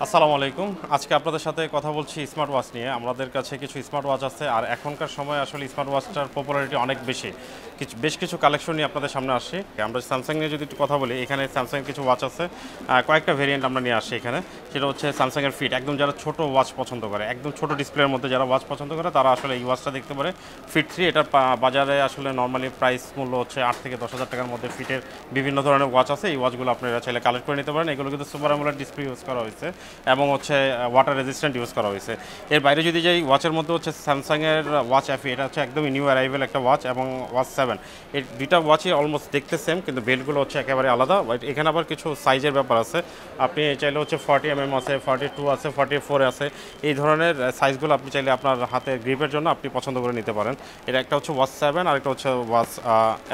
আসসালামু আলাইকুম। আজকে আপনাদের সাথে কথা বলছি স্মার্ট ওয়াচ নিয়ে। আমাদের কাছে কিছু স্মার্ট ওয়াচ আছে, আর এখনকার সময় আসলে স্মার্ট ওয়াচটার পপুলারিটি অনেক বেশি। বেশ কিছু কালেকশন নিয়ে আপনাদের সামনে আসছি। আমরা স্যামসাং নিয়ে যদি একটু কথা বলি, এখানে স্যামসাংয়ের কিছু ওয়াচ আছে, কয়েকটা ভেরিয়েন্ট আমরা নিয়ে আসছি এখানে। সেটা হচ্ছে স্যামসাংয়ের ফিট, একদম যারা ছোট ওয়াচ পছন্দ করে, একদম ছোট ডিসপ্লের মধ্যে যারা ওয়াচ পছন্দ করে তারা আসলে এই ওয়াচটা দেখতে পারে। ফিট 3 এটার বাজারে আসলে নর্মালি প্রাইস মূল্য হচ্ছে 8 থেকে 10,000 টাকার মধ্যে। ফিটের বিভিন্ন ধরনের ওয়াচ আছে, এই ওয়াচগুলো আপনারা চাইলে কালেক্ট করে নিতে পারেন। এগুলো কিন্তু সুপার অ্যামোলেড ডিসপ্লে ইউজ করা হয়েছে এবং হচ্ছে ওয়াটার রেজিস্ট্যান্ট ইউজ করা হয়েছে। এর বাইরে যদি যাই, ওয়াচের মধ্যে হচ্ছে স্যামসাংয়ের ওয়াচ এফি, এটা হচ্ছে একদমই নিউ অ্যারাইভেল একটা ওয়াচ, এবং ওয়াচ 7, এই দুইটা ওয়াচই অলমোস্ট দেখতে সেম, কিন্তু বেল্টগুলো হচ্ছে একেবারে আলাদা। এখানে আবার কিছু সাইজের ব্যাপার আছে। আপনি চাইলে হচ্ছে 40 আছে, 42 আছে, 44 আছে, এই ধরনের সাইজগুলো আপনি চাইলে আপনার হাতে গ্রিপের জন্য আপনি পছন্দ করে নিতে পারেন। এটা একটা হচ্ছে ওয়াচ 7 আর একটা হচ্ছে ওয়াচ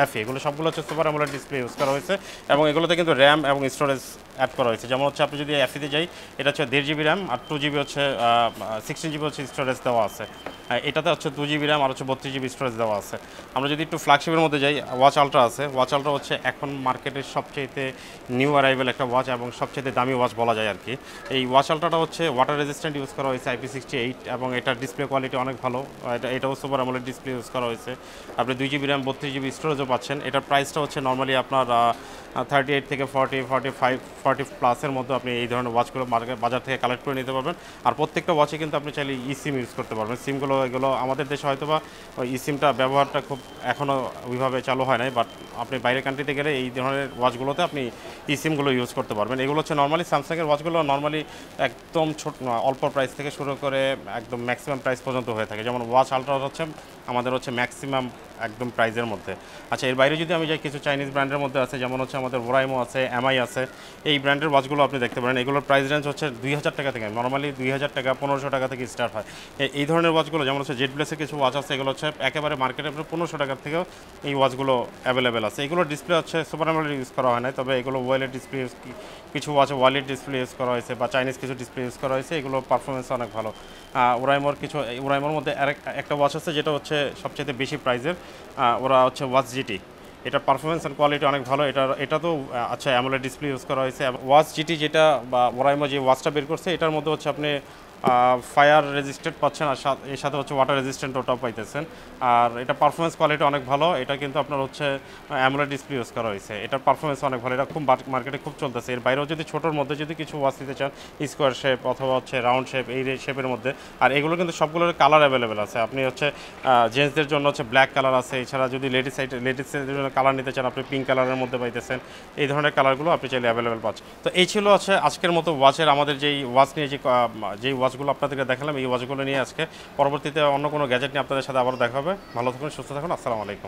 এফি। এগুলো সবগুলো হচ্ছে সুপার অ্যামোলেড ডিসপ্লে ইউজ করা হয়েছে, এবং এগুলোতে কিন্তু র্যাম এবং স্টোরেজ অ্যাড করা হয়েছে। যেমন হচ্ছে আপনি যদি এফিতে যাই, এটা হচ্ছে 1.5 জিবি র্যাম আর 2 জিবি হচ্ছে 16 জিবি হচ্ছে স্টোরেজ দেওয়া আছে। এটাতে হচ্ছে 2 জিবি র্যাম আর হচ্ছে 32 জিবি স্টোরেজ দেওয়া আছে। আমরা যদি একটু ফ্ল্যাগশিপের মধ্যে যাই, ওয়াচ আলট্রা আছে। ওয়াচ আলট্রা হচ্ছে এখন মার্কেটের সবচেয়ে নিউ অ্যারাইভেল একটা ওয়াচ এবং সবচেয়ে দামি ওয়াচ বলা যায় আর কি। এই ওয়াচ আলট্রাটা হচ্ছে ওয়াটার রেজিস্ট্যান্ট ইউজ করা হয়েছে, IP68, এবং এটার ডিসপ্লে কোয়ালিটি অনেক ভালো। এটাও সুপার অ্যামোলেড ডিসপ্লে ইউজ করা হয়েছে। আপনি 2 জিবি র্যাম 32 জিবি স্টোরেজও পাচ্ছেন। এটার প্রাইসটা হচ্ছে নর্মালি আপনার 38 থেকে 40, 45, 40 প্লাসের মধ্যে আপনি এই ধরনের ওয়াচগুলো বাজার থেকে কালেক্ট করে নিতে পারবেন। আর প্রত্যেকটা ওয়াচে কিন্তু আপনি চাইলে সিম ইউজ করতে পারবেন। সিমগুলো এগুলো আমাদের দেশে হয়তো বা সিমটা ব্যবহারটা খুব এখনও ওইভাবে চালু হয় নাই, বাট আপনি বাইরের কান্ট্রিতে গেলে এই ধরনের ওয়াচগুলোতে আপনি সিমগুলো ইউজ করতে পারবেন। এগুলো হচ্ছে নর্মালি স্যামসাংয়ের ওয়াচগুলো নর্মালি একদম ছোট, অল্প প্রাইস থেকে শুরু করে একদম ম্যাক্সিমাম প্রাইস পর্যন্ত হয়ে থাকে। যেমন ওয়াচ আলট্রা হচ্ছে আমাদের হচ্ছে ম্যাক্সিমাম একদম প্রাইজের মধ্যে। আচ্ছা, এর বাইরে যদি আমি যাই, কিছু চাইনিজ ব্র্যান্ডের মধ্যে আছে, যেমন হচ্ছে আমাদের ওরাইমো আছে, এমআই আছে। এই ব্র্যান্ডের ওয়াচগুলো আপনি দেখতে পারেন। এগুলোর প্রাইস রেঞ্জ হচ্ছে 2,000 টাকা থেকে, নর্মালি 2,000 টাকা, 1,500 টাকা থেকে স্টার্ট হয়। এই ধরনের ওয়াচগুলো, যেমন হচ্ছে জেড ব্লেসের কিছু ওয়াচ আছে, এগুলো হচ্ছে একেবারে মার্কেটে 1,500 টাকার থেকেও এই ওয়াচগুলো অ্যাভেলেবেল আছে। এগুলোর ডিসপ্লে হচ্ছে সুপার অ্যামোলেড ইউজ করা হয় না, তবে এগুলো ওয়েলের ডিসপ্লে কিছু ওয়াচে ওয়ালেট ডিসপ্লে ইউজ করা হয়েছে, বা চাইনিজ কিছু ডিসপ্লে ইউজ করা হয়েছে। এগুলো পারফরমেন্স অনেক ভালো। ওরাইমোর মধ্যে একটা ওয়াচ আছে যেটা হচ্ছে সবচেয়ে বেশি প্রাইজের, ওরা হচ্ছে ওয়াচ জিটি। এটার পারফরমেন্স অ্যান্ড কোয়ালিটি অনেক ভালো। এটা তো আচ্ছা, অ্যামোলেড ডিসপ্লে ইউজ করা হয়েছে। ওয়াচ জিটি যেটা, বা ওরাইমো যে ওয়াচটা বের করছে, এটার মধ্যে হচ্ছে আপনি ফায়ার রেজিস্ট্যান্ট পাচ্ছেন, আর এর সাথে হচ্ছে ওয়াটার রেজিস্ট্যান্ট ওটাও পাইতেছেন। আর এটা পারফরমেন্স কোয়ালিটি অনেক ভালো। এটা কিন্তু আপনার হচ্ছে অ্যামোলেড ডিসপ্লে ইউজ করা হয়েছে। এটার পারফরমেন্স অনেক ভালো, এটা খুব মার্কেটে খুব চলতেছে। এর বাইরেও যদি ছোটোর মধ্যে যদি কিছু ওয়াচ নিতে চান, স্কোয়ার শেপ অথবা হচ্ছে রাউন্ড শেপ, এই শেপের মধ্যে, আর এগুলো কিন্তু সবগুলোর কালার অ্যাভেলেবেল আছে। আপনি হচ্ছে জেন্টসদের জন্য হচ্ছে ব্ল্যাক কালার আছে, এছাড়া যদি লেডিসদের জন্য কালার নিতে চান, আপনি পিঙ্ক কালারের মধ্যে পাইতেছেন। এই ধরনের কালারগুলো আপনি চাইলে অ্যাভেলেবেল পাচ্ছেন। তো এই ছিল হচ্ছে আজকের মতো ওয়াচের, আমাদের যেই ওয়াচ নিয়ে যেই ওয়াচগুলো আপনাদেরকে দেখালাম, এই ওয়াচগুলো নিয়ে আজকে পরবর্তীতে অন্য কোনো গ্যাজেট নিয়ে আপনাদের সাথে আবার দেখা হবে। ভালো থাকুন, সুস্থ থাকুন। আসসালামু আলাইকুম।